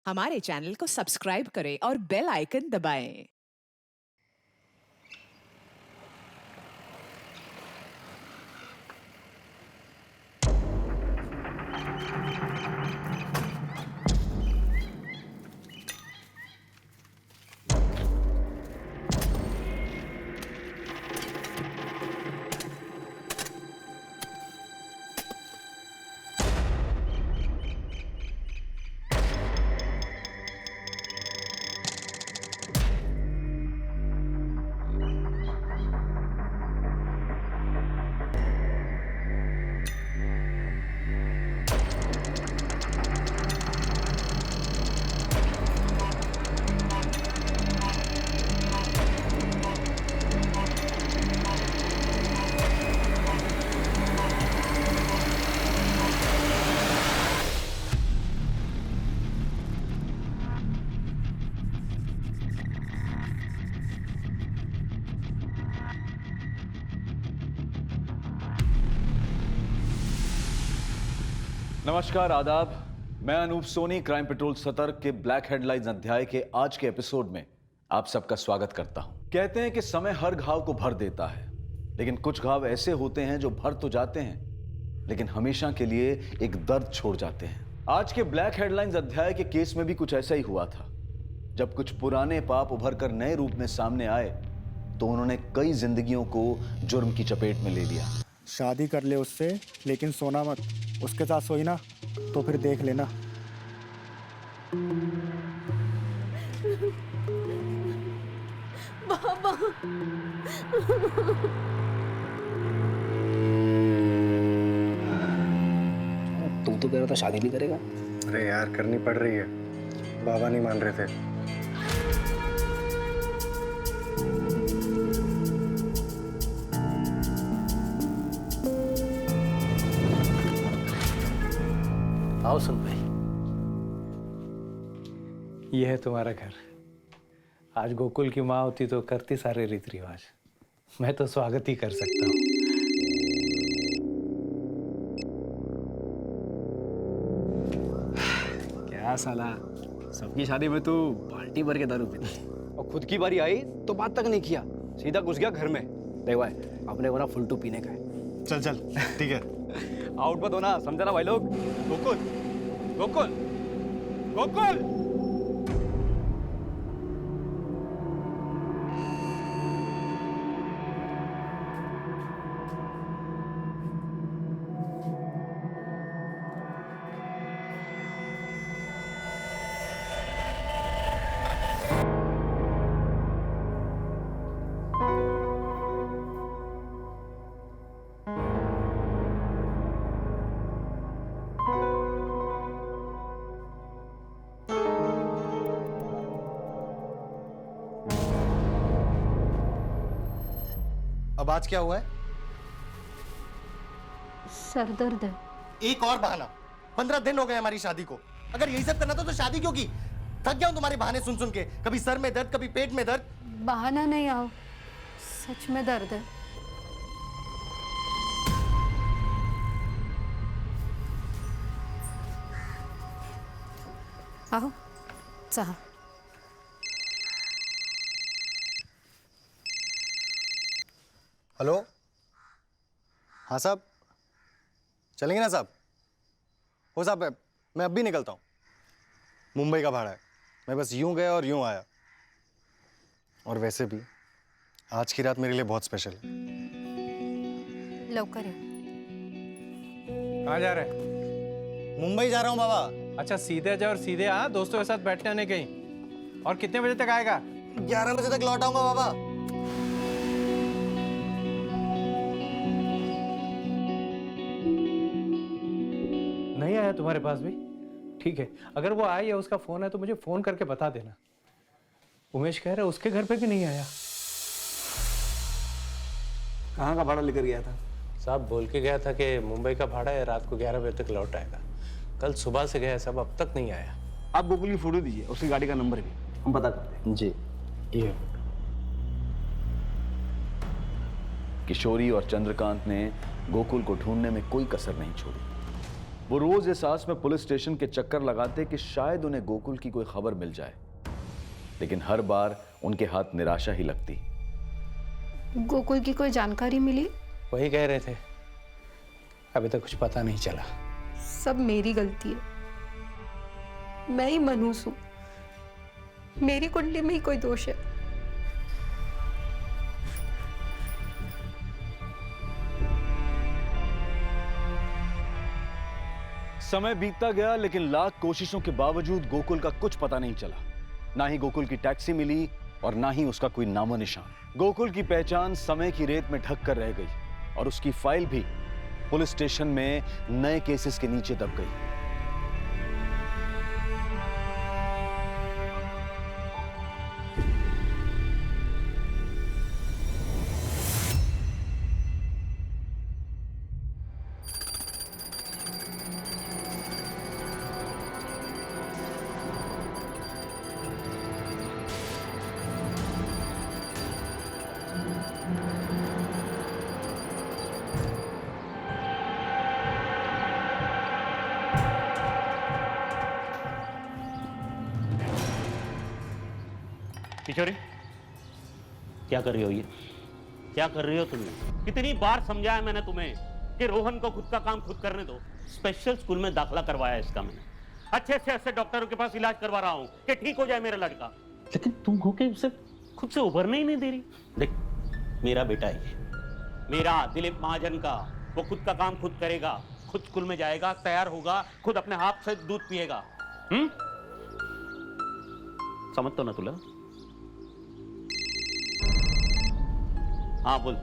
हमारे चैनल को सब्सक्राइब करें और बेल आइकन दबाएं। नमस्कार, आदाब। मैं अनूप सोनी क्राइम पेट्रोल सतर्क के ब्लैक हेडलाइंस अध्याय के आज के एपिसोड में आप सबका स्वागत करता हूं। कहते हैं कि समय हर घाव को भर देता है, लेकिन कुछ घाव ऐसे होते हैं जो भर तो जाते हैं लेकिन हमेशा के लिए एक दर्द छोड़ जाते हैं। आज के ब्लैक हेडलाइंस अध्याय के केस में भी कुछ ऐसा ही हुआ था। जब कुछ पुराने पाप उभर कर नए रूप में सामने आए तो उन्होंने कई जिंदगियों को जुर्म की चपेट में ले लिया। शादी कर ले उससे, लेकिन सोना मत। उसके साथ सोई ना तो फिर देख लेना। बाबा। तुम तो कह रहा था शादी नहीं करेगा। अरे यार, करनी पड़ रही है। बाबा नहीं मान रहे थे। आओ सुन भाई, ये है तुम्हारा घर। आज गोकुल की माँ होती तो करती सारे रीति रिवाज। मैं तो स्वागत ही कर सकता हूँ। क्या साला, सबकी शादी में तू बाल्टी भर के दारू पीता और खुद की बारी आई तो बात तक नहीं किया, सीधा घुस गया घर में। देख भाई, अपने को ना फुलटू पीने का है। चल चल, ठीक है। आउट मत होना, समझा ना भाई लोग। गोकुल गोकुल गोकुल। अब आज क्या हुआ है? सर दर्द है। एक और बहाना। 15 दिन हो गए हमारी शादी को। अगर यही सब करना था तो शादी क्यों की? थक गया हूं तुम्हारे बहाने सुन सुन के। कभी सर में दर्द, कभी पेट में दर्द। बहाना नहीं आओ, सच में दर्द है। आओ चाह। हेलो, हाँ साहब, चलेंगे ना साहब? हो साहब, मैं अब भी निकलता हूँ। मुंबई का भाड़ा है। मैं बस यूं गया और यूं आया। और वैसे भी आज की रात मेरे लिए बहुत स्पेशल है। लवकर या। कहाँ जा रहे हैं? मुंबई जा रहा हूँ बाबा। अच्छा, सीधे जा और सीधे आ। दोस्तों के साथ बैठने आने कहीं। और कितने बजे तक आएगा? 11 बजे तक लौट आऊंगा बाबा। नहीं आया तुम्हारे पास भी? ठीक है, अगर वो आया या उसका फोन है तो मुझे फोन करके बता देना। उमेश कह रहा है उसके घर पे भी नहीं आया। कहाँ का भाड़ा लेकर गया था? साहब बोल के गया था कि मुंबई का भाड़ा है, रात को 11 बजे तक लौट आएगा। कल सुबह से गया सब, अब तक नहीं आया। आप गोकुल की फोटो दीजिए, उसकी गाड़ी का नंबर भी हम पता करते हैं। जी ये। किशोरी और चंद्रकांत ने गोकुल को ढूंढने में कोई कसर नहीं छोड़ी। वो रोज इस आस में पुलिस स्टेशन के चक्कर लगाते कि शायद उन्हें गोकुल की कोई खबर मिल जाए, लेकिन हर बार उनके हाथ निराशा ही लगती। गोकुल की कोई जानकारी मिली? वही कह रहे थे, अभी तक कुछ पता नहीं चला। सब मेरी गलती है, मैं ही मनहूस हूं, मेरी कुंडली में ही कोई दोष है। समय बीतता गया, लेकिन लाख कोशिशों के बावजूद गोकुल का कुछ पता नहीं चला। ना ही गोकुल की टैक्सी मिली और ना ही उसका कोई नामो निशान। गोकुल की पहचान समय की रेत में ढक कर रह गई और उसकी फाइल भी पुलिस स्टेशन में नए केसेस के नीचे दब गई। किशोरी, क्या कर रही हो ये? क्या कर रही हो तुम? कितनी बार समझाया मैंने तुम्हें कि रोहन को खुद का काम खुद करने दो। स्पेशल स्कूल में दाखिला करवाया इसका मैंने, अच्छे डॉक्टरों के पास इलाज करवा रहा हूँ कि ठीक हो जाए मेरा लड़का, लेकिन तुम हो के उसे खुद से उभरने ही नहीं दे रही। देख, मेरा बेटा है, मेरा दिलीप महाजन का, वो खुद का काम खुद करेगा, खुद स्कूल में जाएगा, तैयार होगा, खुद अपने हाथ से दूध पिएगा। समझ तो ना तुला? हाँ बोल।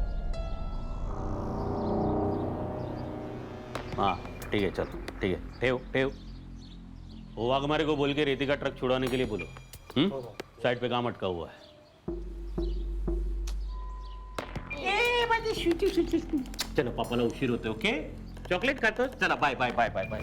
हाँ ठीक है, चल ठीक है, ठेव वो वाघमारे को बोल के रेती का ट्रक छुड़ाने के लिए बोलो। साइड पे काम अटका हुआ है। चलो पापाला उशीर होते, ओके? चॉकलेट खातो, चला bye bye bye bye bye.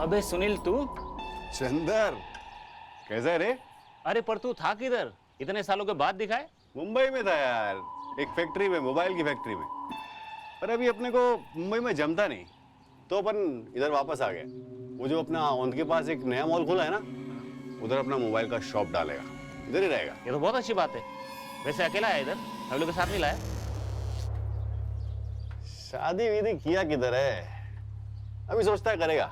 अबे सुनील, तू? चंदर, कैसा है रे? अरे पर तू था किधर? इतने सालों के बाद दिखाए? मुंबई में था यार, एक फैक्ट्री में, मोबाइल की फैक्ट्री में। पर अभी अपने को मुंबई में जमता नहीं, तो अपन इधर वापस आ गए। वो जो अपना औंध के पास एक नया मॉल खुला है ना, उधर अपना मोबाइल का शॉप डालेगा, इधर ही रहेगा। ये तो बहुत अच्छी बात है। वैसे अकेला है इधर, हम लोग के साथ नहीं लाया? शादी विधि किया किधर है, अभी सोचता है करेगा।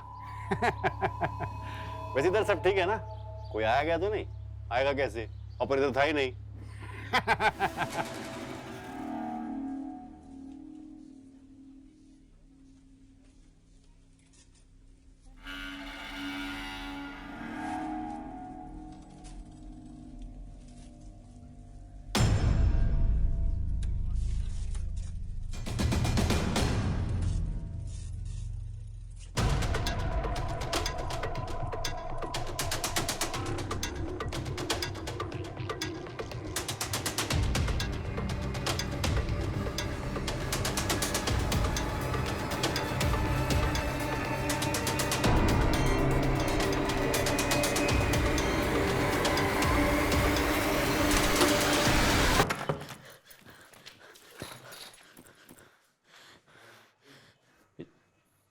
वैसे इधर सब ठीक है ना? कोई आया गया तो नहीं? आएगा कैसे, और इधर था ही नहीं।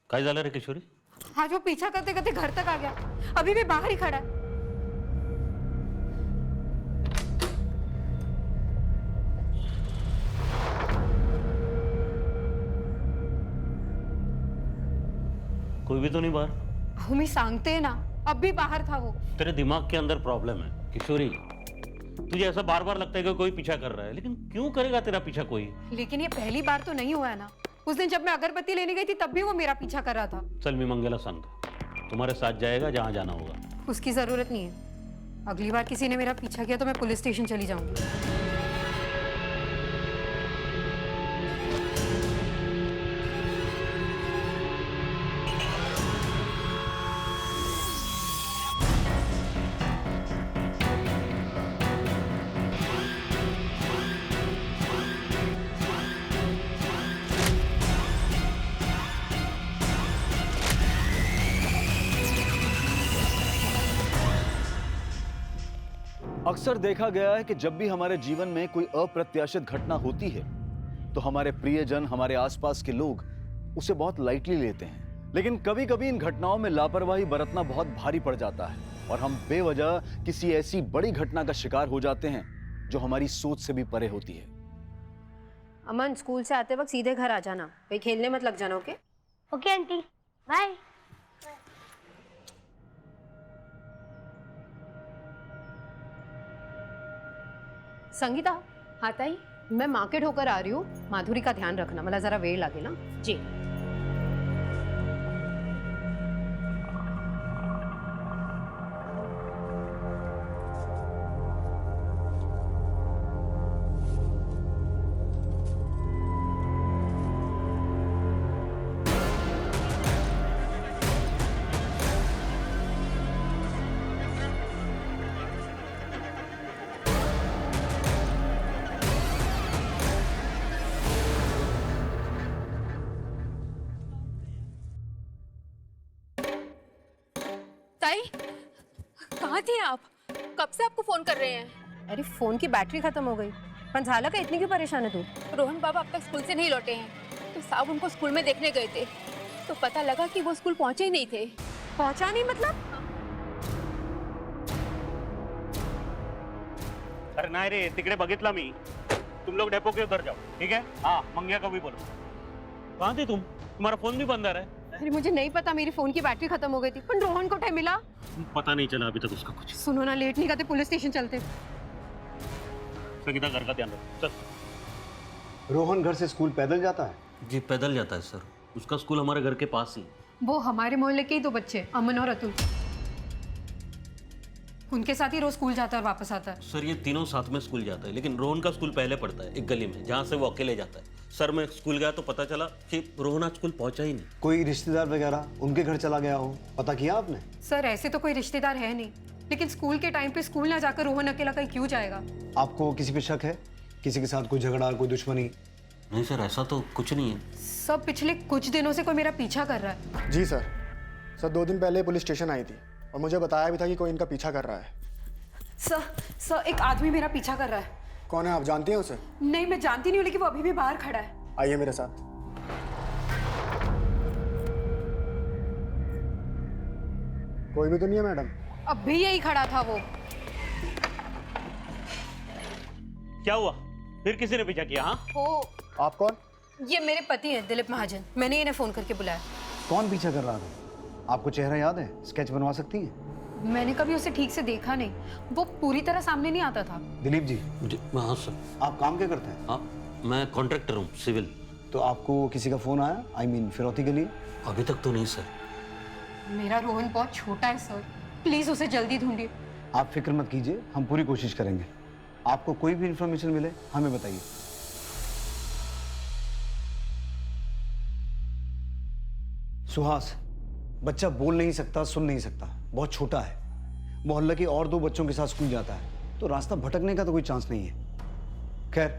काय झालं रे किशोरी? आज वो पीछा करते करते घर तक आ गया, अभी भी बाहर ही खड़ा है। कोई भी तो नहीं बाहर? हमें सांगते हैं ना, अब भी बाहर था वो। तेरे दिमाग के अंदर प्रॉब्लम है किशोरी। तुझे ऐसा बार बार लगता है कि कोई पीछा कर रहा है, लेकिन क्यों करेगा तेरा पीछा कोई? लेकिन ये पहली बार तो नहीं हुआ है ना। उस दिन जब मैं अगरबत्ती लेने गई थी तब भी वो मेरा पीछा कर रहा था। चल मी मंगेला सांगतो, तुम्हारे साथ जाएगा जहां जाना होगा। उसकी जरूरत नहीं है। अगली बार किसी ने मेरा पीछा किया तो मैं पुलिस स्टेशन चली जाऊंगी। अक्सर देखा गया है कि जब भी हमारे जीवन में कोई अप्रत्याशित घटना होती है तो हमारे प्रियजन, हमारे आसपास के लोग उसे बहुत लाइटली लेते हैं। लेकिन कभी कभी इन घटनाओं में लापरवाही बरतना बहुत भारी पड़ जाता है और हम बेवजह किसी ऐसी बड़ी घटना का शिकार हो जाते हैं जो हमारी सोच से भी परे होती है। अमन, स्कूल से आते वक्त सीधे घर आ जाना, कहीं खेलने मत लग जाना। Okay okay aunty, bye. Sangeeta, हाँ ताई, मैं मार्केट होकर आ रही हूँ। माधुरी का ध्यान रखना, मला जरा वेळ लागेल ना जी। ताई, कहाँ थे आप? कब से आपको फोन कर रहे हैं? अरे फोन की बैटरी खत्म हो गई। पण झालं का? इतनी क्यों परेशान है तू? रोहन बाबा अब तक स्कूल से नहीं लौटे हैं, तो साहब उनको स्कूल में देखने गए थे, तो पता लगा कि वो स्कूल पहुंचे ही नहीं थे। पहुंचा नहीं मतलब? अरे नाही रे, तिकडे बघितला मी। तुम लोग डेपो के उधर जाओ, ठीक है? हाँ, मंगिया को भी बोलो। कहाँ थे तुम? तुम्हारा फोन भी बंद आ रहा है। अरे मुझे नहीं पता, मेरी फोन की बैटरी खत्म हो गई थी। पण रोहन को टाइम मिला? पता नहीं चला अभी तक उसका कुछ। सुनो ना, लेट नहीं करते, पुलिस स्टेशन चलते। संगीता, घर का ध्यान रखो। चल। रोहन घर से स्कूल पैदल जाता है? जी पैदल जाता है सर, उसका स्कूल हमारे घर के पास ही। वो हमारे मोहल्ले के ही दो बच्चे, अमन और अतुल, उनके साथ ही रोज स्कूल जाता है और वापस आता है। सर ये तीनों साथ में स्कूल जाता है, लेकिन रोहन का स्कूल पहले पड़ता है एक गली में, जहाँ से वो अकेले जाता है। सर मैं स्कूल गया तो पता चला कि रोहन आज स्कूल पहुंचा ही नहीं। कोई रिश्तेदार वगैरह उनके घर चला गया हो, पता किया आपने? सर ऐसे तो कोई रिश्तेदार है नहीं, लेकिन स्कूल के टाइम पे स्कूल ना जाकर रोहन अकेला कहीं क्यों जाएगा? आपको किसी पे शक है? किसी के साथ कोई झगड़ा, कोई दुश्मनी? नहीं सर, ऐसा तो कुछ नहीं है। सब पिछले कुछ दिनों से कोई मेरा पीछा कर रहा है। जी सर। सर 2 दिन पहले पुलिस स्टेशन आई थी और मुझे बताया भी था कि कोई इनका पीछा कर रहा है। सर एक आदमी मेरा पीछा कर रहा है। कौन है, आप जानती हैं उसे? नहीं, मैं जानती नहीं हूँ, लेकिन वो अभी भी बाहर खड़ा है। आइए मेरे साथ। कोई भी तो नहीं है मैडम? अब भी यही खड़ा था वो। क्या हुआ? फिर किसी ने पीछा किया? हाँ ओ, आप कौन? ये मेरे पति हैं, दिलीप महाजन। मैंने इन्हें फोन करके बुलाया। कौन पीछा कर रहा था? आपको चेहरा याद है? स्केच बनवा सकती हैं? मैंने कभी उसे ठीक से देखा नहीं, वो पूरी तरह सामने नहीं आता था। दिलीप जी, हाँ सर। आप काम क्या करते हैं? हाँ, मैं कॉन्ट्रैक्टर हूँ, सिविल। तो आपको किसी का फोन आया? I mean, फिरौती के लिए? अभी तक तो नहीं सर। मेरा रोहन बहुत छोटा है सर, प्लीज उसे जल्दी ढूंढिए। आप फिक्र मत कीजिए, हम पूरी कोशिश करेंगे। आपको कोई भी इंफॉर्मेशन मिले हमें बताइए। सुहास, बच्चा बोल नहीं सकता, सुन नहीं सकता, बहुत छोटा है, मोहल्ले के और 2 बच्चों के साथ स्कूल जाता है, तो रास्ता भटकने का तो कोई चांस नहीं है। खैर,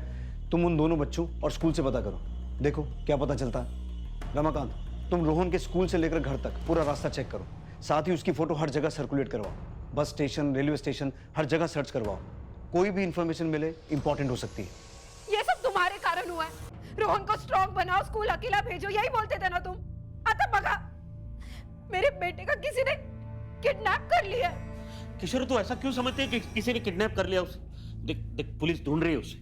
तुम उन दोनों बच्चों और स्कूल से पता करो, देखो क्या पता चलता है। रमाकांत, तुम रोहन के स्कूल से लेकर घर तक पूरा रास्ता चेक करो, साथ ही उसकी फोटो हर जगह सर्कुलेट करवाओ, बस स्टेशन, रेलवे स्टेशन, हर जगह सर्च करवाओ। कोई भी इंफॉर्मेशन मिले इंपॉर्टेंट हो सकती है। ये सब तुम्हारे कारण हुआ है। रोहन को स्ट्रॉन्ग बनाओ, स्कूल अकेला भेजो, यही बोलते थे ना तुम। आता बगा, मेरे बेटे का किसी ने किडनैप कर लिया। किशोर, तू ऐसा क्यों समझते है कि किसी ने किडनैप कर लिया उसे? देख देख, पुलिस ढूंढ रही है उसे,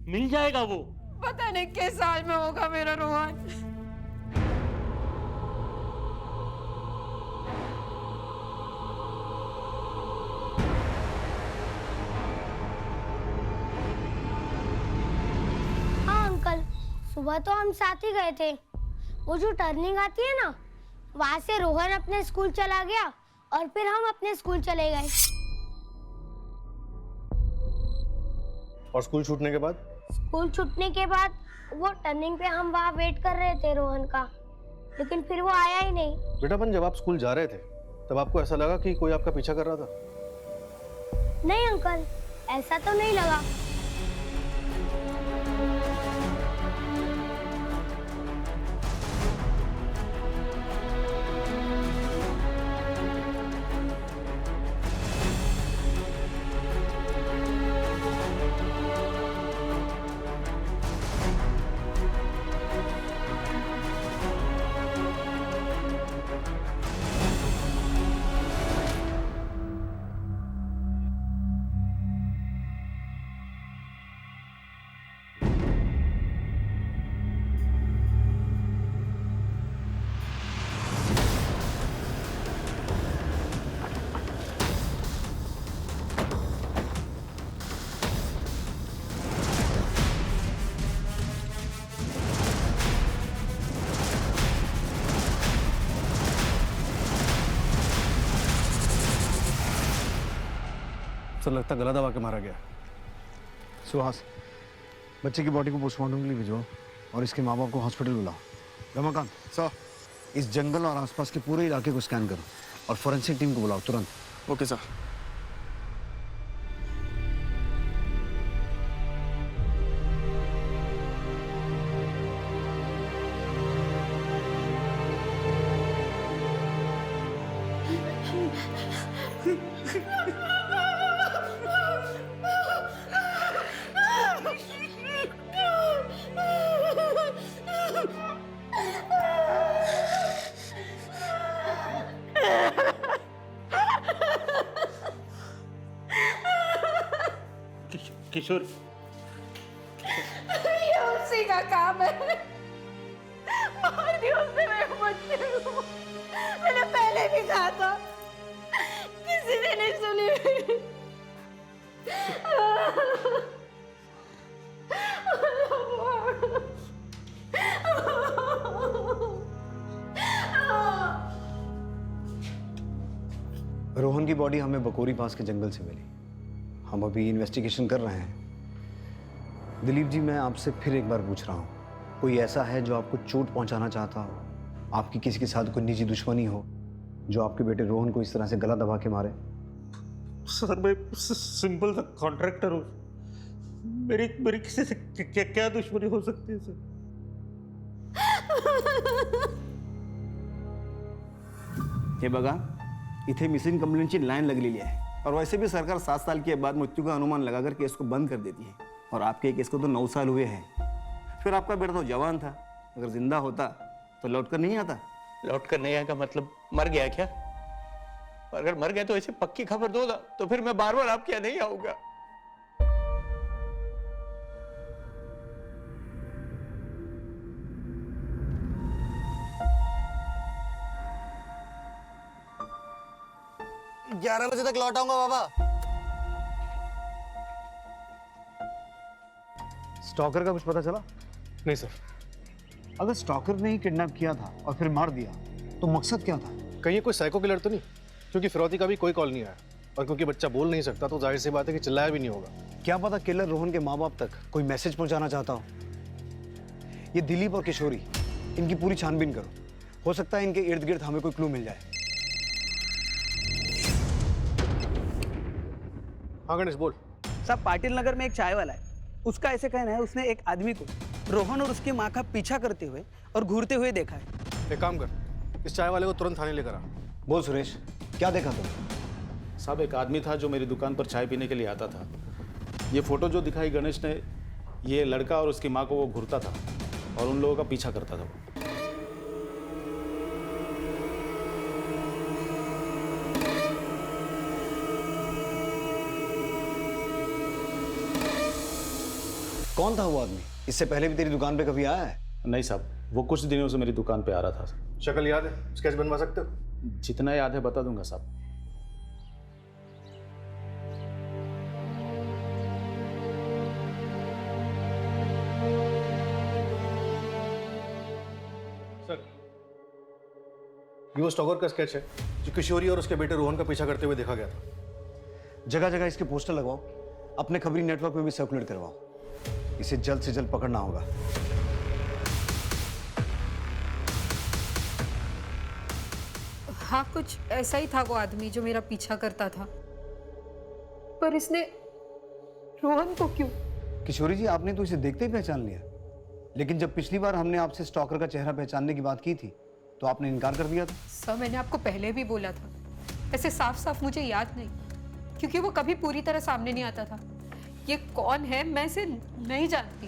मिल जाएगा वो। पता नहीं किस साल में होगा मेरा रोहन। हाँ अंकल, सुबह तो हम साथ ही गए थे। वो जो टर्निंग आती है ना, वहां से रोहन अपने स्कूल चला गया और फिर हम अपने स्कूल चले गए। और स्कूल छूटने के बाद? स्कूल छूटने के बाद वो टर्निंग पे हम वहाँ वेट कर रहे थे रोहन का, लेकिन फिर वो आया ही नहीं। बेटा जब आप स्कूल जा रहे थे तब आपको ऐसा लगा कि कोई आपका पीछा कर रहा था? नहीं अंकल, ऐसा तो नहीं लगा। सर लगता गला दबा के मारा गया। सुहास, बच्चे की बॉडी को पोस्टमार्टम के लिए भिजवाओ और इसके माँ बाप को हॉस्पिटल बुलाओ। रमाकांत सर, इस जंगल और आसपास के पूरे इलाके को स्कैन करो और फॉरेंसिक टीम को बुलाओ तुरंत। Okay sir. किशोर, ये उसी का काम है। मार दिया उसने मेरे बच्चे को। मैंने पहले भी कहा था, किसी ने नहीं सुनी। रोहन की बॉडी हमें बकोरी पास के जंगल से मिली। हम अभी इन्वेस्टिगेशन कर रहे हैं। दिलीप जी, मैं आपसे फिर एक बार पूछ रहा हूँ, कोई ऐसा है जो आपको चोट पहुंचाना चाहता हो, आपकी किसी के साथ कोई निजी दुश्मनी हो, जो आपके बेटे रोहन को इस तरह से गला दबा के मारे? सर मैं सिंपल सा कॉन्ट्रैक्टर हूँ। मेरी किसी से क्या दुश्मनी हो सकती है सर? हे बघा, इथे मिसिंग कंप्लेंटची लाईन लगलेली आहे और वैसे भी सरकार 7 साल के बाद मृत्यु का अनुमान लगाकर केस को बंद कर देती है और आपके केस को तो 9 साल हुए हैं। फिर आपका बेटा तो जवान था, अगर जिंदा होता तो लौट कर नहीं आता। लौट कर नहीं आएगा मतलब मर गया क्या? अगर मर गया तो ऐसे पक्की खबर दो ना, तो फिर मैं बार बार आपके यहाँ नहीं आऊंगा। ग्यारह बजे तक लौट आऊंगा बाबा। स्टॉकर का कुछ पता चला? नहीं सर। अगर स्टॉकर ने ही किडनैप किया था और फिर मार दिया तो मकसद क्या था? कहीं ये कोई साइको किलर तो नहीं? क्योंकि फिरौती का भी कोई कॉल नहीं आया और क्योंकि बच्चा बोल नहीं सकता तो जाहिर सी बात है कि चिल्लाया भी नहीं होगा। क्या पता किलर रोहन के माँ बाप तक कोई मैसेज पहुंचाना चाहता हो। ये दिलीप और किशोरी, इनकी पूरी छानबीन करो। हो सकता है इनके इर्द गिर्द हमें कोई क्लू मिल जाए। हाँ गणेश बोल। साहब, पाटिल नगर में एक चाय वाला है, उसका ऐसे कहना है उसने एक आदमी को रोहन और उसकी माँ का पीछा करते हुए और घूरते हुए देखा है। एक काम कर, इस चाय वाले को तुरंत थाने लेकर आ। बोल सुरेश, क्या देखा तुम? साहब, एक आदमी था जो मेरी दुकान पर चाय पीने के लिए आता था। ये फोटो जो दिखाई गणेश ने, ये लड़का और उसकी माँ को वो घूरता था और उन लोगों का पीछा करता था वो। कौन था वो आदमी? इससे पहले भी तेरी दुकान पे कभी आया है? नहीं साहब, वो कुछ दिनों से मेरी दुकान पे आ रहा था। शक्ल याद है? स्केच बनवा सकते हो? जितना याद है बता दूंगा साहब। सर, ये वो स्टॉकर का स्केच है जो किशोरी और उसके बेटे रोहन का पीछा करते हुए देखा गया था। जगह जगह इसके पोस्टर लगवाओ, अपने खबरी नेटवर्क में भी सर्कुलेट करवाओ। इसे जल्द से जल्द पकड़ना होगा। हाँ, कुछ ऐसा ही था वो आदमी जो मेरा पीछा करता था, पर इसने रोहन को क्यों? किशोरी जी, आपने तो इसे देखते ही पहचान लिया, लेकिन जब पिछली बार हमने आपसे स्टॉकर का चेहरा पहचानने की बात की थी तो आपने इनकार कर दिया था। सर, मैंने आपको पहले भी बोला था, ऐसे साफ साफ मुझे याद नहीं, क्योंकि वो कभी पूरी तरह सामने नहीं आता था। ये कौन है मैं इसे नहीं जानती।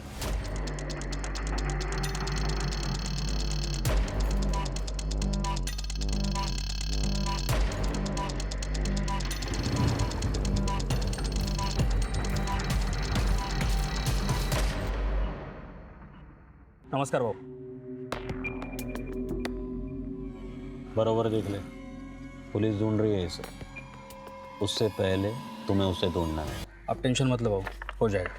नमस्कार भाऊ। बरोबर देख ले, पुलिस ढूंढ रही है इसे। उससे पहले तुम्हें उसे ढूंढना है। आप टेंशन मत लो भाऊ, हो जाएगा।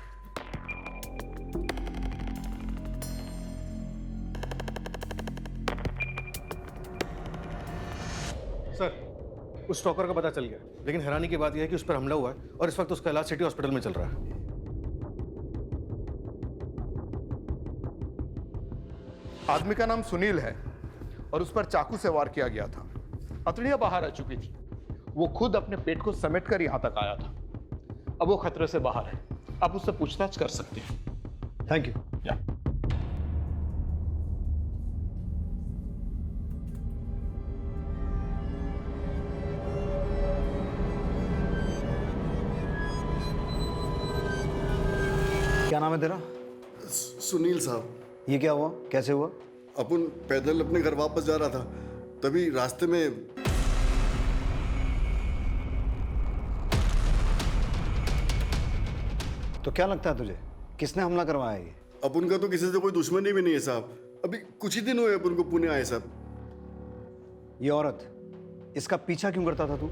सर, उस स्टॉकर का पता चल गया, लेकिन हैरानी की बात यह है कि उस पर हमला हुआ है और इस वक्त उसका इलाज सिटी हॉस्पिटल में चल रहा है। आदमी का नाम सुनील है और उस पर चाकू से वार किया गया था। हथेलियां बाहर आ चुकी थी। वो खुद अपने पेट को समेटकर यहां तक आया था। अब वो खतरे से बाहर है। आप उससे पूछताछ कर सकते हैं। Thank you. क्या नाम है तेरा? सुनील साहब। ये क्या हुआ, कैसे हुआ? अपन पैदल अपने घर वापस जा रहा था, तभी रास्ते में तो क्या लगता है तुझे, किसने हमला करवाया ये? अपन का तो किसी से कोई दुश्मनी भी नहीं है साहब। अभी कुछ ही दिन हुए अपन को पुणे आए साहब। ये औरत, इसका पीछा क्यों करता था तू?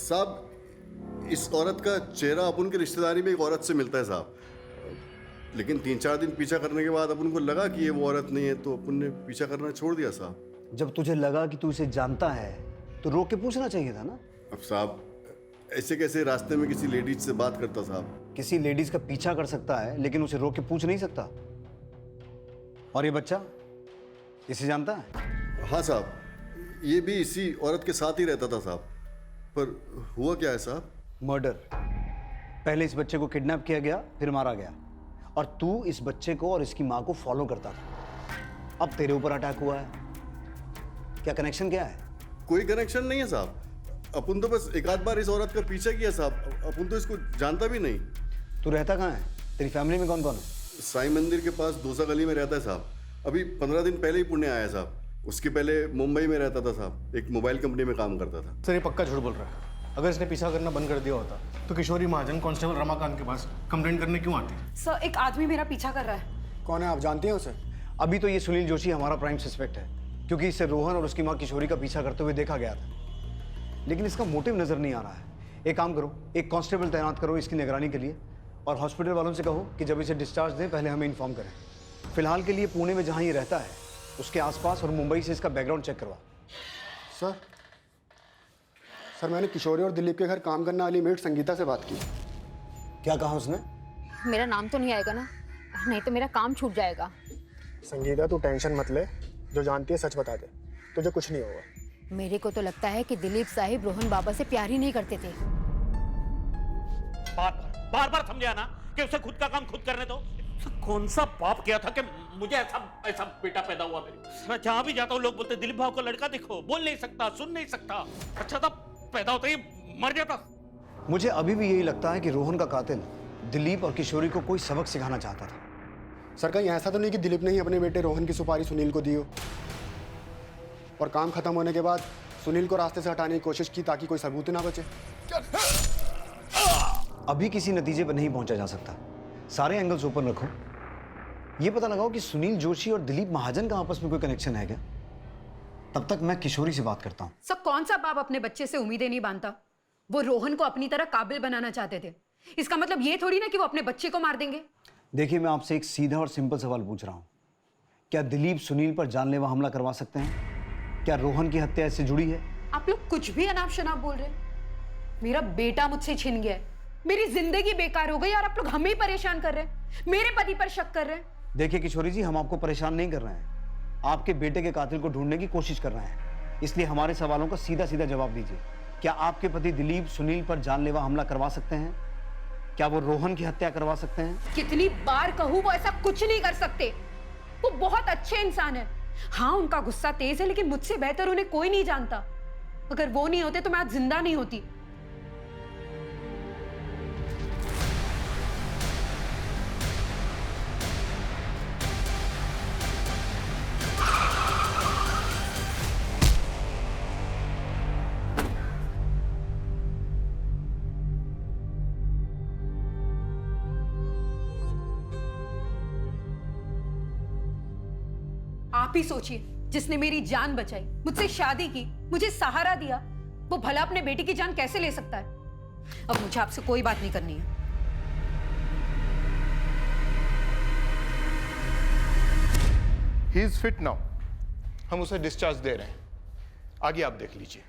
साहब, इस औरत का चेहरा अपन के रिश्तेदारी में एक औरत से मिलता है साहब, लेकिन 3-4 दिन पीछा करने के बाद अपन को लगा कि ये वो औरत नहीं है, तो अपन ने पीछा करना छोड़ दिया साहब। जब तुझे लगा कि तू इसे जानता है तो रोक के पूछना चाहिए था ना। अब साहब, ऐसे कैसे रास्ते में किसी लेडीज से बात करता साहब? किसी लेडीज का पीछा कर सकता है लेकिन उसे रोक के पूछ नहीं सकता। और ये बच्चा, इसे जानता है? हाँ साहब, ये भी इसी औरत के साथ ही रहता था साहब। पर हुआ क्या है साहब? मर्डर। पहले इस बच्चे को किडनैप किया गया, फिर मारा गया, और तू इस बच्चे को और इसकी माँ को फॉलो करता था। अब तेरे ऊपर अटैक हुआ है। क्या कनेक्शन क्या है? कोई कनेक्शन नहीं है साहब। अपन तो बस एक आध बार इस औरत का पीछा किया साहब। अपन तो इसको जानता भी नहीं। तू रहता कहाँ है? तेरी फैमिली में कौन कौन है? साईं मंदिर के पास दोसा गली में रहता है साहब। अभी 15 दिन पहले ही पुणे आया साहब। उसके पहले मुंबई में रहता था साहब, एक मोबाइल कंपनी में काम करता था। सर, ये पक्का झूठ बोल रहा है। अगर इसने पीछा करना बंद कर दिया होता तो किशोरी महाजन कांस्टेबल रमाकांत के पास कंप्लेंट करने क्यों आती? सर, एक आदमी मेरा पीछा कर रहा है। कौन है, आप जानते हैं उसे? अभी तो ये सुनील जोशी हमारा प्राइम सस्पेक्ट है, क्योंकि इसे रोहन और उसकी माँ किशोरी का पीछा करते हुए देखा गया था, लेकिन इसका मोटिव नजर नहीं आ रहा है। एक काम करो, एक कांस्टेबल तैनात करो इसकी निगरानी के लिए, और हॉस्पिटल वालों से कहो कि जब इसे डिस्चार्ज दें पहले हमें इन्फॉर्म करें। फिलहाल के लिए पुणे में जहाँ ये रहता है उसके आसपास और मुंबई से इसका बैकग्राउंड चेक करवा। सर, मैंने किशोरी और दिलीप के घर काम करने वाली मेट संगीता से बात की। क्या कहा उसने? मेरा नाम तो नहीं आएगा ना, नहीं तो मेरा काम छूट जाएगा। संगीता, तू टेंशन मत ले, जो जानती है सच बता दे, तुझे कुछ नहीं होगा। मेरे को तो लगता है कि दिलीप साहिब रोहन बाबा से प्यार ही नहीं करते थे। बार बार समझा ना कि उसे खुद का काम खुद करने दो। कौन सा पाप किया था कि मुझे ऐसा बेटा पैदा हुआ मेरे? मैं जहां भी जाता हूँ लोग बोलते दिलीप भाव को लड़का दिखो, बोल नहीं सकता, सुन नहीं सकता। अच्छा था पैदा होते ही मर जाता। मुझे अभी भी यही लगता है कि रोहन का कातिल दिलीप और किशोरी को कोई सबक सिखाना चाहता था। सर, कहीं ऐसा तो नहीं कि दिलीप ने ही अपने बेटे रोहन की सुपारी सुनील को दी हो और काम खत्म होने के बाद सुनील को रास्ते से हटाने की कोशिश की ताकि कोई सबूत ना बचे? अभी किसी नतीजे पर नहीं पहुंचा जा सकता। सारे एंगल्स ओपन रखो। ये पता लगाओ कि सुनील जोशी और दिलीप महाजन का आपस में कोई कनेक्शन है क्या। तब तक मैं किशोरी से बात करता हूँ। सर, कौन सा बाप अपने बच्चे से उम्मीदें नहीं बांधता? वो रोहन को अपनी तरह काबिल बनाना चाहते थे। इसका मतलब ये थोड़ी ना कि वो अपने बच्चे को मार देंगे। देखिए, मैं आपसे एक सीधा और सिंपल सवाल पूछ रहा हूँ। क्या दिलीप सुनील पर जानलेवा हमला करवा सकते हैं? क्या रोहन की हत्या इससे जुड़ी है? आप लोग कुछ भी अनाप शनाप बोल रहे हैं। मेरा बेटा मुझसे छिन गया है, मेरी जिंदगी बेकार हो गई और आप लोग हमें ही परेशान कर रहे हैं, मेरे पति पर शक कर रहे हैं। देखिए किशोरी जी, हम आपको परेशान नहीं कर रहे हैं, आपके बेटे के कातिल को ढूंढने की कोशिश कर रहे हैं। इसलिए हमारे सवालों का सीधा सीधा जवाब दीजिए। क्या आपके पति दिलीप सुनील पर जानलेवा हमला करवा सकते हैं? क्या वो रोहन की हत्या करवा सकते हैं? कितनी बार कहूं, वो ऐसा कुछ नहीं कर सकते। वो बहुत अच्छे इंसान है। हाँ, उनका गुस्सा तेज है, लेकिन मुझसे बेहतर उन्हें कोई नहीं जानता। अगर वो नहीं होते तो मैं आज जिंदा नहीं होती। आप ही सोचिए, जिसने मेरी जान बचाई, मुझसे शादी की, मुझे सहारा दिया, वो भला अपने बेटी की जान कैसे ले सकता है? अब मुझे आपसे कोई बात नहीं करनी है। ही इज फिट नाउ, हम उसे डिस्चार्ज दे रहे हैं, आगे आप देख लीजिए।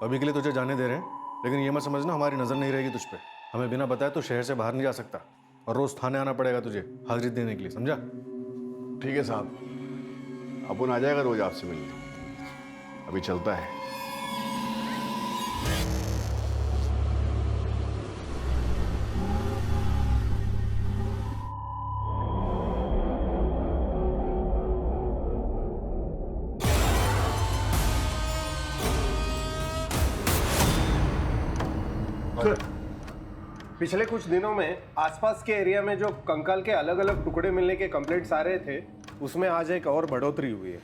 अभी के लिए तुझे जाने दे रहे हैं, लेकिन ये मत समझना हमारी नजर नहीं रहेगी तुझ पे। हमें बिना बताए तो शहर से बाहर नहीं जा सकता और रोज थाने आना पड़ेगा तुझे हाजिरी देने के लिए, समझा? ठीक है साहब, अपन आ जाएगा रोज आपसे मिलने। अभी चलता है। पिछले कुछ दिनों में आसपास के एरिया में जो कंकाल के अलग अलग टुकड़े मिलने के कंप्लेंट्स आ रहे थे, उसमें आज एक और बढ़ोतरी हुई है।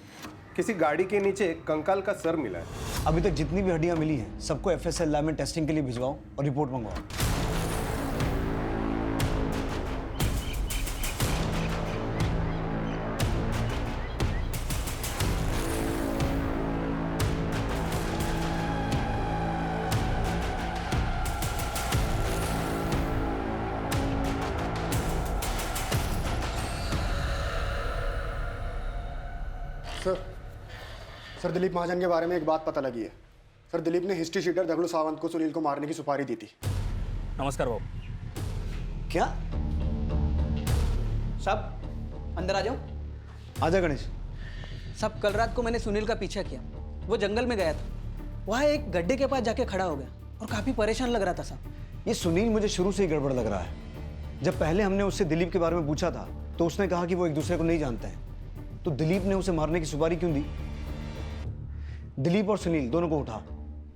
किसी गाड़ी के नीचे एक कंकाल का सर मिला है। अभी तक जितनी भी हड्डियां मिली हैं सबको एफएसएल लैब में टेस्टिंग के लिए भिजवाओ और रिपोर्ट मंगवाओ। सर दिलीप महाजन के बारे में एक बात पता लगी है। सर दिलीप ने हिस्ट्री शीटर दगड़ू सावंत को सुनील को मारने की सुपारी दी थी। नमस्कार बाबू। क्या? साहब अंदर आ जाओ। आजा गणेश। साहब कल रात को मैंने सुनील का पीछा किया, वो जंगल में गया था, वहाँ एक गड्ढे के पास जाके खड़ा हो गया और काफी परेशान लग रहा था साहब। ये सुनील मुझे शुरू से ही गड़बड़ लग रहा है। जब पहले हमने उससे दिलीप के बारे में पूछा था तो उसने कहा कि वो एक दूसरे को नहीं जानते हैं, तो दिलीप ने उसे मारने की सुपारी क्यों दी? दिलीप और सुनील दोनों को उठा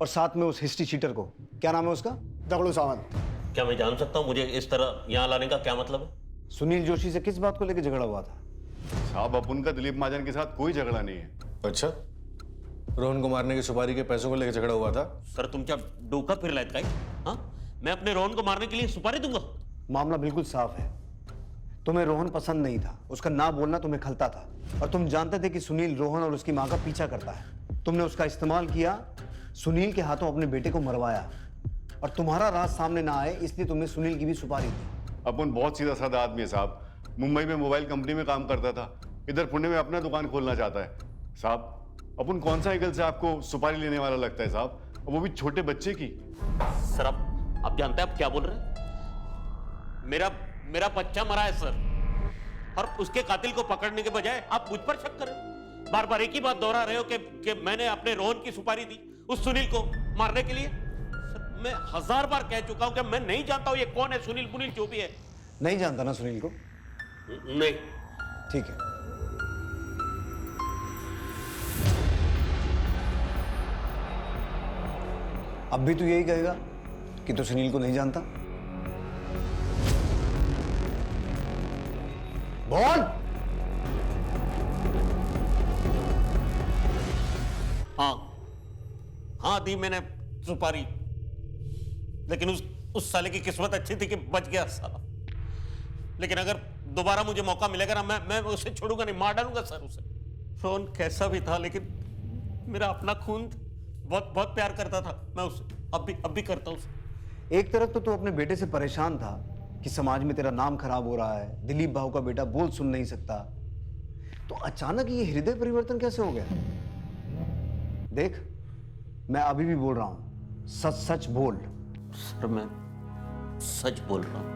और साथ में उस हिस्ट्री शीटर को, क्या नाम है उसका? दगड़ू सावंत। क्या मैं जान सकता हूँ मुझे इस तरह यहाँ लाने का क्या मतलब है? सुनील जोशी से किस बात को लेकर झगड़ा हुआ था? साहब अपन का दिलीप महाजन के साथ कोई झगड़ा नहीं है। अच्छा, रोहन को मारने की सुपारी के पैसों को लेकर झगड़ा हुआ था? सर तुम क्या डोका फिर लायत का? हाँ, मैं अपने रोहन को मारने के लिए सुपारी दूंगा? मामला बिल्कुल साफ है। तुम्हें रोहन पसंद नहीं था, उसका ना बोलना तुम्हें खलता था और तुम जानते थे कि सुनील रोहन और उसकी माँ का पीछा करता है। तुमने उसका इस्तेमाल किया, सुनील के हाथों अपने बेटे को मरवाया और तुम्हारा राज सामने ना आए इसलिए तुमने सुनील की भी सुपारी दी। अपन बहुत सीधा साधा आदमी है साहब। मुंबई में मोबाइल कंपनी में काम करता था, इधर पुणे में अपना दुकान खोलना चाहता है। साहब अपन कौन सा एंगल से आपको सुपारी लेने वाला लगता है साहब, और वो भी छोटे बच्चे की? सर आप जानते हैं आप क्या बोल रहे हैं? मेरा बच्चा मरा है सर, और उसके कातिल को पकड़ने के बजाय आप मुझ पर शक करें। बार बार एक ही बात दोहरा रहे हो कि मैंने अपने रोहन की सुपारी दी उस सुनील को मारने के लिए। सर मैं 1000 बार कह चुका हूं कि मैं नहीं जानता हूं ये कौन है, सुनील पुनील जो भी है। नहीं जानता ना सुनील को? नहीं। ठीक है, अब भी तू यही कहेगा कि तू सुनील को नहीं जानता? बोल। हाँ दी मैंने सुपारी, लेकिन उस साले की किस्मत अच्छी थी कि बच गया साला। लेकिन अगर दोबारा मुझे मौका मिलेगा ना, मैं उसे छोड़ूंगा नहीं, मार डालूंगा सर उसे। रोहन कैसा भी था लेकिन मेरा अपना खून, बहुत बहुत प्यार करता था मैं उसे, अब भी करता हूं उसे। एक तरफ तो तू अपने बेटे से परेशान था कि समाज में तेरा नाम खराब हो रहा है, दिलीप भाऊ का बेटा बोल सुन नहीं सकता, तो अचानक ये हृदय परिवर्तन कैसे हो गया? देख मैं अभी भी बोल रहा हूं, सच सच बोल। सर मैं सच बोल रहा हूं,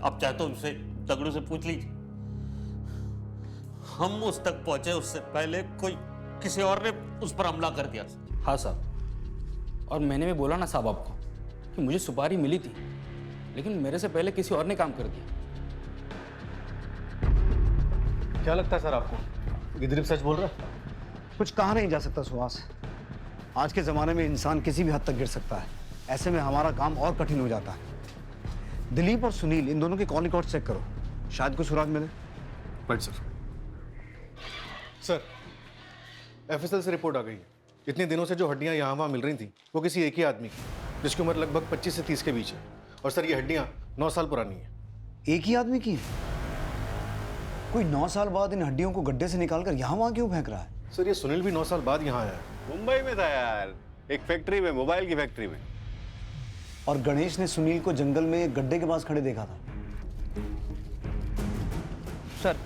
आप चाहे तो उससे दगड़ू से पूछ लीजिए। हम उस तक पहुंचे उससे पहले कोई किसी और ने उस पर हमला कर दिया। हाँ साहब, और मैंने भी बोला ना साहब आपको कि मुझे सुपारी मिली थी, लेकिन मेरे से पहले किसी और ने काम कर दिया। क्या लगता है सर आपको कि दिलीप सच बोल रहा है? कुछ कहा नहीं जा सकता सुहास। आज के जमाने में इंसान किसी भी हद तक गिर सकता है, ऐसे में हमारा काम और कठिन हो जाता है। दिलीप और सुनील इन दोनों के कॉल रिकॉर्ड चेक करो, शायद कुछ सुराग मिले। बट सर एफएसएल से रिपोर्ट आ गई है। इतने दिनों से जो हड्डियां यहाँ वहाँ मिल रही थी वो किसी एक ही आदमी की, जिसकी उम्र लगभग 25 से 30 के बीच है। और सर ये हड्डियां 9 साल पुरानी है। एक ही आदमी की? कोई 9 साल बाद इन हड्डियों को गड्ढे से निकालकर यहाँ वहाँ क्यों फेंक रहा है? सर ये सुनील भी 9 साल बाद यहाँ आया है। मुंबई में था यार, एक फैक्ट्री में, मोबाइल की फैक्ट्री में। और गणेश ने सुनील को जंगल में एक गड्ढे के पास खड़े देखा था। सर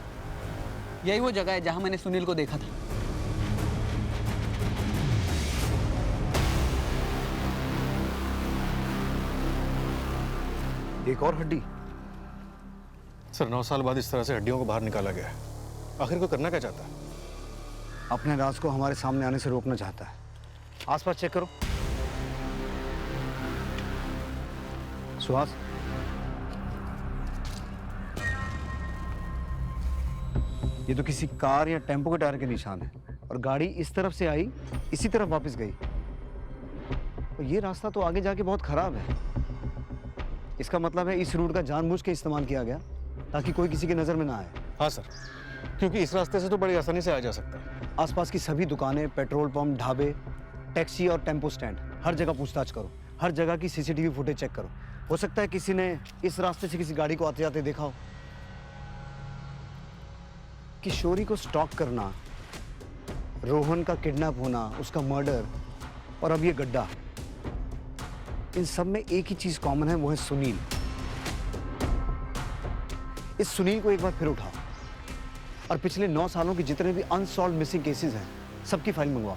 यही वो जगह है जहां मैंने सुनील को देखा था। एक और हड्डी। सर 9 साल बाद इस तरह से हड्डियों को बाहर निकाला गया है। आखिर को करना क्या चाहता है? अपने राज को हमारे सामने आने से रोकना चाहता है। आसपास चेक करो। सुहास, ये तो किसी कार या टेम्पो के टायर के निशान है और गाड़ी इस तरफ से आई, इसी तरफ वापस गई। और ये रास्ता तो आगे जाके बहुत खराब है। इसका मतलब है इस रूट का जानबूझ के इस्तेमाल किया गया ताकि कोई किसी की नजर में ना आए। हाँ सर, क्योंकि इस रास्ते से तो बड़ी आसानी से आया जा सकता है। आसपास की सभी दुकानें, पेट्रोल पंप, ढाबे, टैक्सी और टेम्पो स्टैंड, हर जगह पूछताछ करो। हर जगह की सीसीटीवी फुटेज चेक करो। हो सकता है किसी ने इस रास्ते से किसी गाड़ी को आते जाते देखा हो। किशोरी को स्टॉक करना, रोहन का किडनैप होना, उसका मर्डर और अब ये गड्ढा, इन सब में एक ही चीज कॉमन है, वो है सुनील। इस सुनील को एक बार फिर उठाओ और पिछले 9 सालों के जितने भी अनसॉल्व मिसिंग केसेस हैं सबकी फाइल मंगवाओ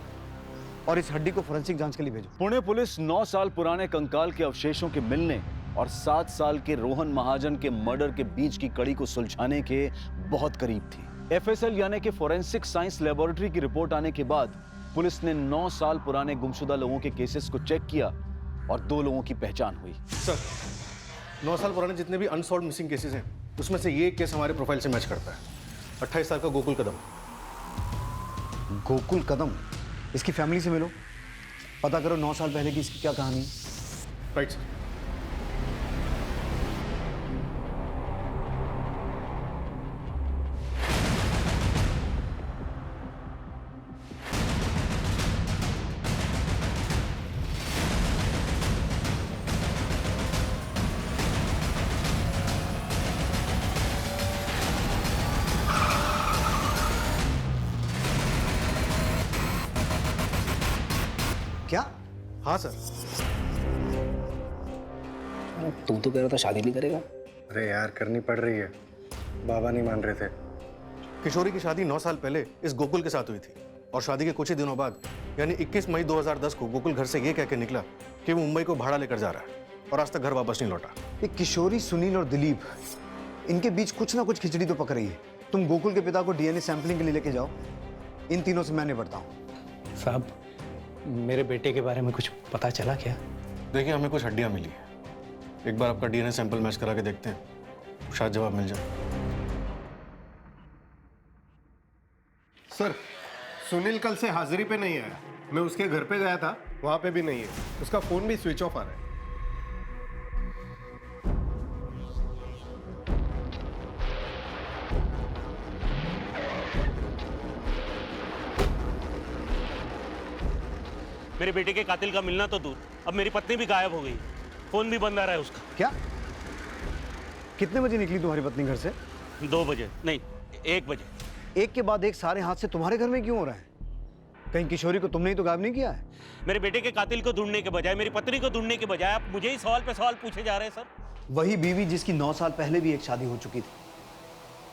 और इस हड्डी को फोरेंसिक जांच के लिए भेजो। पुणे पुलिस 9 साल पुराने कंकाल के अवशेषों के मिलने और 7 साल के रोहन महाजन के मर्डर के बीच की कड़ी को सुलझाने के बहुत करीब थी। FSL यानी कि फोरेंसिक साइंस लेबोरेटरी की रिपोर्ट आने के बाद पुलिस ने 9 साल पुराने गुमशुदा लोगों के केसेस को चेक किया और 2 लोगों की पहचान हुई। सर 9 साल पुराने जितने भी अनसॉल्व मिसिंग केसेस हैं उसमें से ये केस हमारे प्रोफाइल से मैच करता है। 28 साल का गोकुल कदम। गोकुल कदम, इसकी फैमिली से मिलो, पता करो 9 साल पहले की इसकी क्या कहानी। Right sir. क्या? हाँ सर। तुम तो कह रहा था शादी नहीं करेगा। अरे यार करनी पड़ रही है, बाबा नहीं मान रहे थे। किशोरी की शादी 9 साल पहले इस गोकुल के साथ हुई थी और शादी के कुछ ही दिनों बाद यानी 21 मई 2010 को गोकुल घर से ये कह के निकला कि वो मुंबई को भाड़ा लेकर जा रहा है और आज तक घर वापस नहीं लौटा। ये किशोरी, सुनील और दिलीप, इनके बीच कुछ ना कुछ खिचड़ी तो पक रही है। तुम गोकुल के पिता को DNA सैंपलिंग के लिए लेके जाओ, इन तीनों से मैं निपटता हूँ। साहब, मेरे बेटे के बारे में कुछ पता चला क्या? देखिए हमें कुछ हड्डियां मिली है, एक बार आपका DNA सैंपल मैच करा के देखते हैं, शायद जवाब मिल जाए। सर सुनील कल से हाजिरी पे नहीं आया। मैं उसके घर पे गया था, वहां पे भी नहीं है। उसका फोन भी स्विच ऑफ आ रहा है। मेरे बेटे के कातिल का मिलना तो दूर, अब मेरी पत्नी भी गायब हो गई, फोन भी बंद आ रहा है उसका। क्या? कितने बजे निकली तुम्हारी पत्नी घर से? 2 बजे नहीं, 1 बजे। एक के बाद एक सारे हादसे तुम्हारे घर में क्यों हो रहे हैं? कहीं किशोरी को तुमने ही तो गायब नहीं किया है? मेरे बेटे के कातिल को ढूंढने के बजाय, मेरी पत्नी को ढूंढने के बजाय आप मुझे ही सवाल पे सवाल पूछे जा रहे हैं सर। वही बीवी जिसकी 9 साल पहले भी एक शादी हो चुकी थी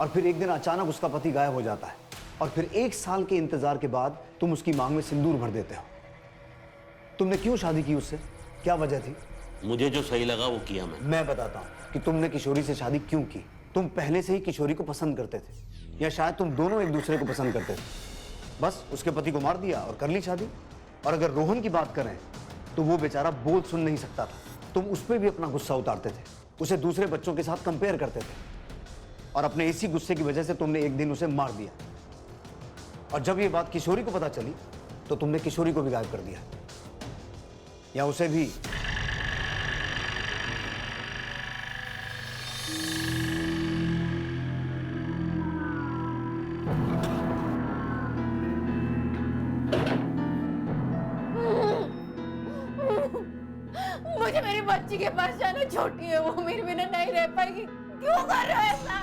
और फिर एक दिन अचानक उसका पति गायब हो जाता है और फिर 1 साल के इंतजार के बाद तुम उसकी मांग में सिंदूर भर देते हो। तुमने क्यों शादी की उससे? क्या वजह थी? मुझे जो सही लगा वो किया मैं बताता हूँ कि तुमने किशोरी से शादी क्यों की। तुम पहले से ही किशोरी को पसंद करते थे या शायद तुम दोनों एक दूसरे को पसंद करते थे। बस उसके पति को मार दिया और कर ली शादी। और अगर रोहन की बात करें तो वो बेचारा बोल सुन नहीं सकता था, तुम उस पर भी अपना गुस्सा उतारते थे, उसे दूसरे बच्चों के साथ कंपेयर करते थे और अपने इसी गुस्से की वजह से तुमने एक दिन उसे मार दिया। और जब ये बात किशोरी को पता चली तो तुमने किशोरी को भी गायब कर दिया या उसे भी। मुझे मेरी बच्ची के पास जाना, छोटी है वो, मेरे बिना नहीं रह पाएगी। क्यों कर रहे हो ऐसा?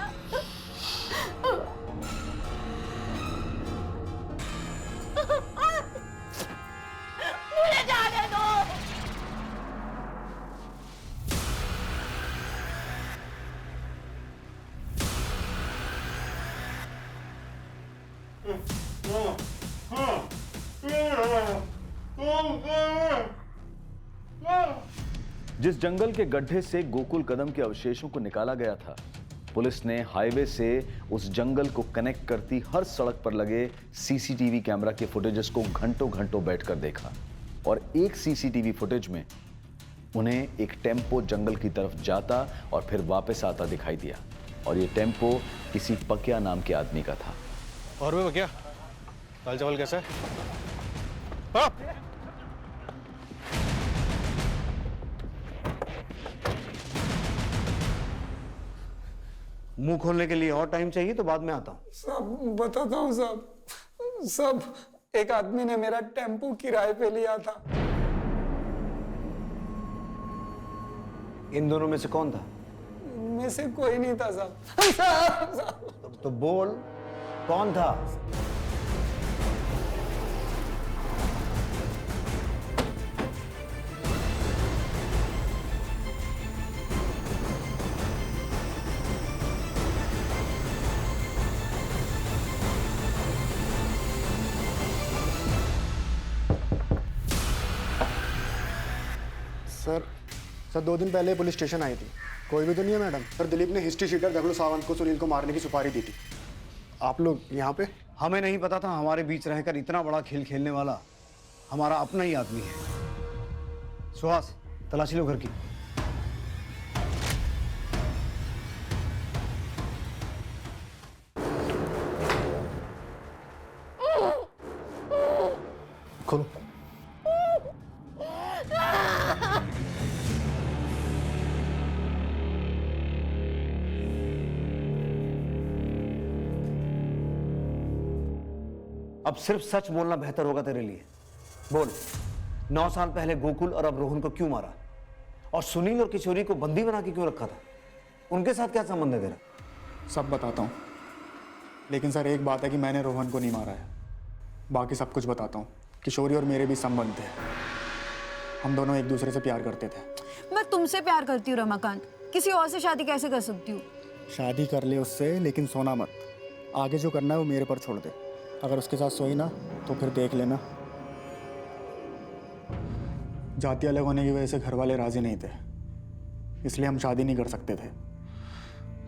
मुझे जाने दो। जिस जंगल के गड्ढे से गोकुल कदम के अवशेषों को निकाला गया था, पुलिस ने हाईवे से उस जंगल को कनेक्ट करती हर सड़क पर लगे सीसीटीवी कैमरा के फुटेजेस को घंटों घंटों बैठकर देखा और एक सीसीटीवी फुटेज में उन्हें एक टेम्पो जंगल की तरफ जाता और फिर वापस आता दिखाई दिया और ये टेम्पो किसी पकिया नाम के आदमी का था। और वे क्या दाल चावल कैसा है? मुंह खोलने के लिए और टाइम चाहिए तो बाद में आता हूँ। सब बताता हूँ साहब। सब एक आदमी ने मेरा टेम्पो किराए पे लिया था। इन दोनों में से कौन था? इनमें से कोई नहीं था साहब। तो बोल कौन था? सर 2 दिन पहले पुलिस स्टेशन आई थी। कोई भी तो नहीं है मैडम? सर दिलीप ने हिस्ट्री शीटर दगड़ू सावंत को सुनील को मारने की सुपारी दी थी। आप लोग यहाँ पे? हमें नहीं पता था हमारे बीच रहकर इतना बड़ा खेल खेलने वाला हमारा अपना ही आदमी है। सुहास, तलाशी लो घर की। खोलो। अब सिर्फ सच बोलना बेहतर होगा तेरे लिए। बोल, 9 साल पहले गोकुल और अब रोहन को क्यों मारा और सुनील और किशोरी को बंदी बना के क्यों रखा था? उनके साथ क्या संबंध है तेरा? सब बताता हूँ, लेकिन सर एक बात है कि मैंने रोहन को नहीं मारा है। बाकी सब कुछ बताता हूँ। किशोरी और मेरे भी संबंध थे। हम दोनों एक दूसरे से प्यार करते थे। मैं तुमसे प्यार करती हूँ रमाकांत, किसी और से शादी कैसे कर सकती हूँ? शादी कर ले उससे, लेकिन सोना मत। आगे जो करना है वो मेरे पर छोड़ दे। अगर उसके साथ सोई ना तो फिर देख लेना। जाति अलग होने की वजह से घर वाले राजी नहीं थे, इसलिए हम शादी नहीं कर सकते थे।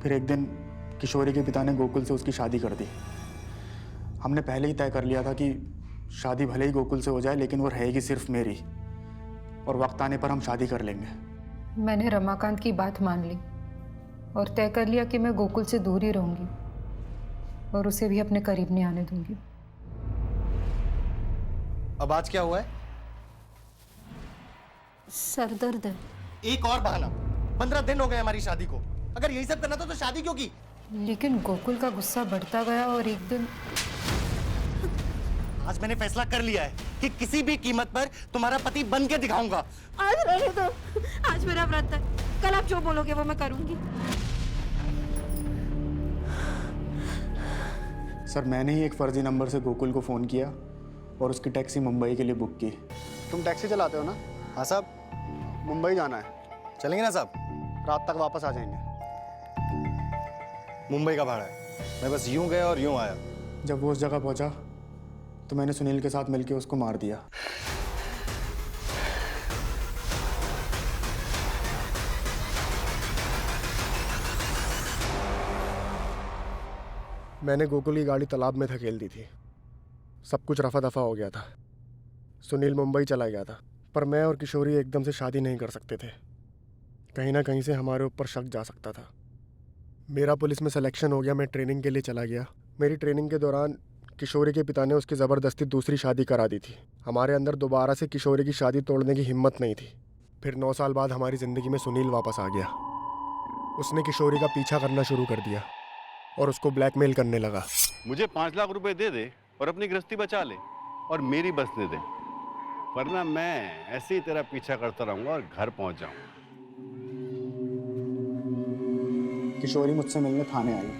फिर एक दिन किशोरी के पिता ने गोकुल से उसकी शादी कर दी। हमने पहले ही तय कर लिया था कि शादी भले ही गोकुल से हो जाए, लेकिन वो रहेगी सिर्फ मेरी, और वक्त आने पर हम शादी कर लेंगे। मैंने रमाकांत की बात मान ली और तय कर लिया कि मैं गोकुल से दूर ही रहूंगी और उसे भी अपने करीब नहीं आने दूंगी। अब आज क्या हुआ है? सर दर्द है। एक और बहाना। 15 दिन हो गए हमारी शादी को। अगर यही सब करना था तो शादी क्यों की? लेकिन गोकुल का गुस्सा बढ़ता गया और एक दिन आज मैंने फैसला कर लिया है कि किसी भी कीमत पर तुम्हारा पति बन के दिखाऊंगा। आज रहने दो, आज मेरा व्रत है। कल आप जो बोलोगे वो मैं करूंगी। सर मैंने ही एक फर्जी नंबर से गोकुल को फ़ोन किया और उसकी टैक्सी मुंबई के लिए बुक की। तुम टैक्सी चलाते हो ना? हाँ साहब, मुंबई जाना है। चलेंगे ना साहब? रात तक वापस आ जाएंगे। मुंबई का भाड़ा है। मैं बस यूं गया और यूं आया। जब वो उस जगह पहुंचा तो मैंने सुनील के साथ मिलकर उसको मार दिया। मैंने गोकुल की गाड़ी तालाब में धकेल दी थी। सब कुछ रफा दफा हो गया था। सुनील मुंबई चला गया था, पर मैं और किशोरी एकदम से शादी नहीं कर सकते थे। कहीं ना कहीं से हमारे ऊपर शक जा सकता था। मेरा पुलिस में सिलेक्शन हो गया। मैं ट्रेनिंग के लिए चला गया। मेरी ट्रेनिंग के दौरान किशोरी के पिता ने उसकी ज़बरदस्ती दूसरी शादी करा दी थी। हमारे अंदर दोबारा से किशोरी की शादी तोड़ने की हिम्मत नहीं थी। फिर 9 साल बाद हमारी ज़िंदगी में सुनील वापस आ गया। उसने किशोरी का पीछा करना शुरू कर दिया और उसको ब्लैकमेल करने लगा। मुझे 5 लाख रुपए दे दे और अपनी गृहस्थी बचा ले और मेरी बसने दे, वरना मैं ऐसे ही तेरा पीछा करता रहूंगा और घर पहुंच जाऊंगा। किशोरी मुझसे मिलने थाने आई।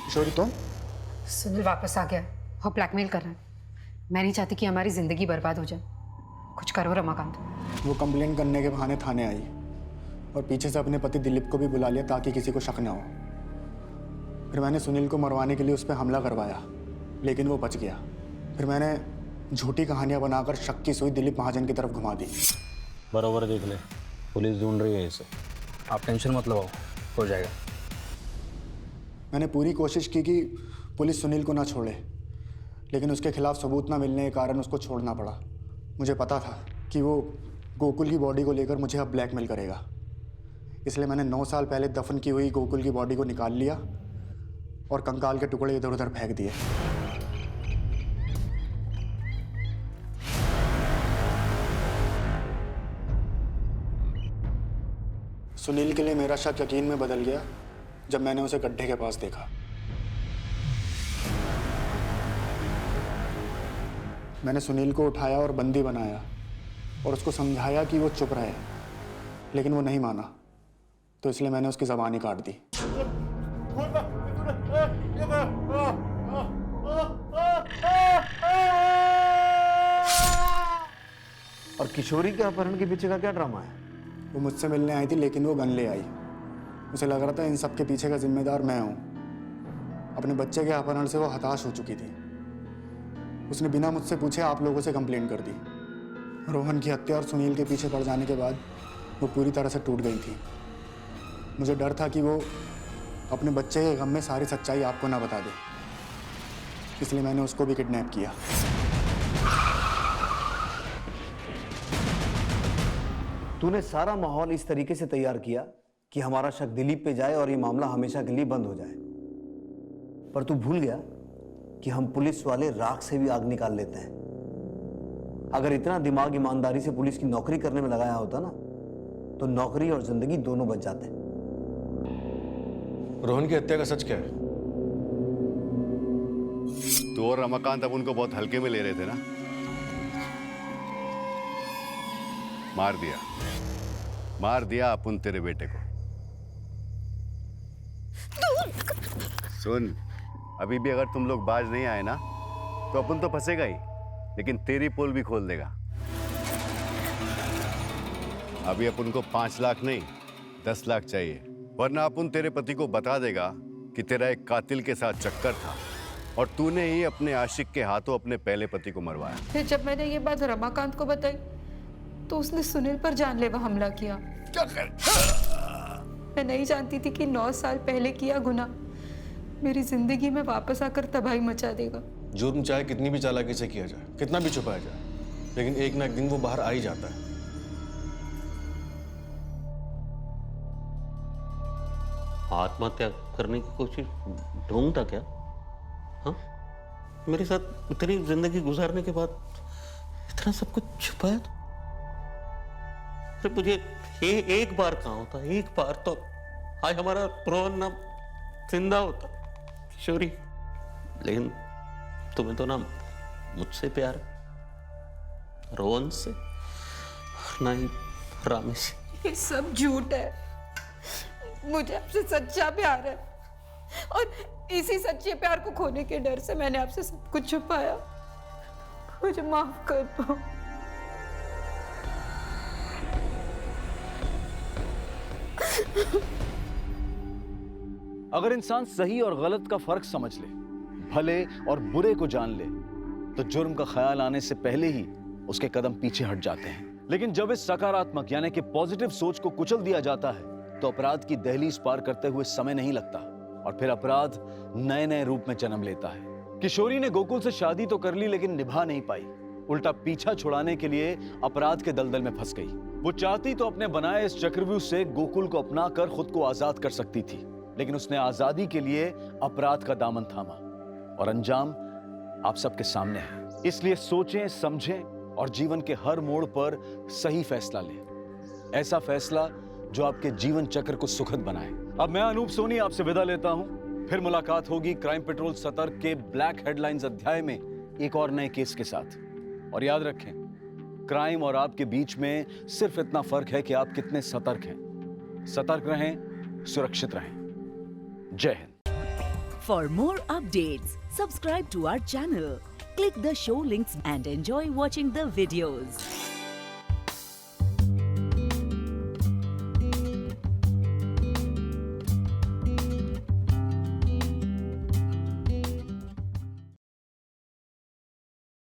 किशोरी तुम? सुनील वापस आ गया और ब्लैकमेल कर रहा है। मैं नहीं चाहती कि हमारी जिंदगी बर्बाद हो जाए। कुछ करो रमाकांत। वो कंप्लेंट करने के बहाने थाने आई और पीछे से अपने पति दिलीप को भी बुला लिया ताकि किसी को शक ना हो। फिर मैंने सुनील को मरवाने के लिए उस पर हमला करवाया, लेकिन वो बच गया। फिर मैंने झूठी कहानियां बनाकर शक की सुई दिलीप महाजन की तरफ घुमा दी। बराबर देख ले, पुलिस ढूंढ रही है इसे। आप टेंशन मत लो, हो जाएगा। मैंने पूरी कोशिश की कि पुलिस सुनील को ना छोड़े, लेकिन उसके खिलाफ सबूत ना मिलने के कारण उसको छोड़ना पड़ा। मुझे पता था कि वो गोकुल की बॉडी को लेकर मुझे अब ब्लैकमेल करेगा, इसलिए मैंने 9 साल पहले दफन की हुई गोकुल की बॉडी को निकाल लिया और कंकाल के टुकड़े इधर उधर फेंक दिए। सुनील के लिए मेरा शक यकीन में बदल गया जब मैंने उसे गड्ढे के पास देखा। मैंने सुनील को उठाया और बंदी बनाया और उसको समझाया कि वो चुप रहे, लेकिन वो नहीं माना, तो इसलिए मैंने उसकी ज़बान ही काट दी। और किशोरी के अपहरण के पीछे का क्या ड्रामा है? वो मुझसे मिलने आई थी, लेकिन वो गन ले आई। उसे लग रहा था इन सब के पीछे का जिम्मेदार मैं हूँ। अपने बच्चे के अपहरण से वो हताश हो चुकी थी। उसने बिना मुझसे पूछे आप लोगों से कंप्लेंट कर दी। रोहन की हत्या और सुनील के पीछे पड़ जाने के बाद वो पूरी तरह से टूट गई थी। मुझे डर था कि वो अपने बच्चे के गम में सारी सच्चाई आपको ना बता दे, इसलिए मैंने उसको भी किडनैप किया। तूने सारा माहौल इस तरीके से तैयार किया कि हमारा शक दिलीप पे जाए और ये मामला हमेशा के लिए बंद हो जाए, पर तू भूल गया कि हम पुलिस वाले राख से भी आग निकाल लेते हैं। अगर इतना दिमाग ईमानदारी से पुलिस की नौकरी करने में लगाया होता ना, तो नौकरी और जिंदगी दोनों बच जाते। रोहन की हत्या का सच क्या है? तो और रमाकांत अब उनको बहुत हल्के में ले रहे थे ना। मार दिया अपन तेरे बेटे को। सुन, अभी भी अगर तुम लोग बाज नहीं आए ना, तो अपन तो फंसेगा ही, लेकिन तेरी पोल भी खोल देगा। अभी अपन को 5 लाख नहीं 10 लाख चाहिए, वरना अपन तेरे पति को बता देगा कि तेरा एक कातिल के साथ चक्कर था और तूने ही अपने आशिक के हाथों अपने पहले पति को मरवाया। फिर जब मैंने ये बात रमाकांत को बताई तो उसने सुनील पर जानलेवा हमला किया। मैं नहीं जानती थी कि 9 साल पहले किया गुनाह मेरी जिंदगी में वापस आकर तबाही मचा देगा। जुर्म चाहे कितनी भी चालाकी से किया जाए, कितना भी छुपाया जाए, लेकिन एक ना एक दिन वो बाहर आ ही जाता है। आत्महत्या करने की कोशिश ढूंढता क्या? हाँ, मेरे साथ इतनी जिंदगी गुजारने के बाद इतना सब कुछ छुपाया तो मुझे एक बार कहाँ होता, एक बार तो आज हमारा रोहन ना जिंदा होता। किशोरी, लेकिन तुम्हें तो ना मुझसे प्यार है, रोहन से, ना ही रामी से। ये सब झूठ है। मुझे आपसे सच्चा प्यार है और इसी सच्चे प्यार को खोने के डर से मैंने आपसे सब कुछ छुपाया। मुझे माफ कर दो। अगर इंसान सही और गलत का फर्क समझ ले, भले और बुरे को जान ले, तो जुर्म का ख्याल आने से पहले ही उसके कदम पीछे हट जाते हैं। लेकिन जब इस सकारात्मक यानी कि पॉजिटिव सोच को कुचल दिया जाता है, तो अपराध की दहलीज पार करते हुए समय नहीं लगता और फिर अपराध नए नए रूप में जन्म लेता है। किशोरी ने गोकुल से शादी तो कर ली, लेकिन निभा नहीं पाई। उल्टा पीछा छुड़ाने के लिए अपराध के दलदल में फंस गई। वो चाहती तो अपने बनाए इस चक्रव्यूह से गोकुल को अपना कर खुद को आजाद कर सकती थी, लेकिन उसने आजादी के लिए अपराध का दामन थामा और अंजाम आप सबके सामने है। इसलिए सोचें, समझें और जीवन के हर मोड़ पर सही फैसला लें, ऐसा फैसला जो आपके जीवन चक्र को सुखद बनाए। अब मैं अनूप सोनी आपसे विदा लेता हूं। फिर मुलाकात होगी क्राइम पेट्रोल सतर्क के ब्लैक हेडलाइंस अध्याय में एक और नए केस के साथ। और याद रखें, क्राइम और आपके बीच में सिर्फ इतना फर्क है कि आप कितने सतर्क हैं। सतर्क रहें, सुरक्षित रहें। जय Hind. For more updates, subscribe to our channel, click the show links and enjoy watching the videos.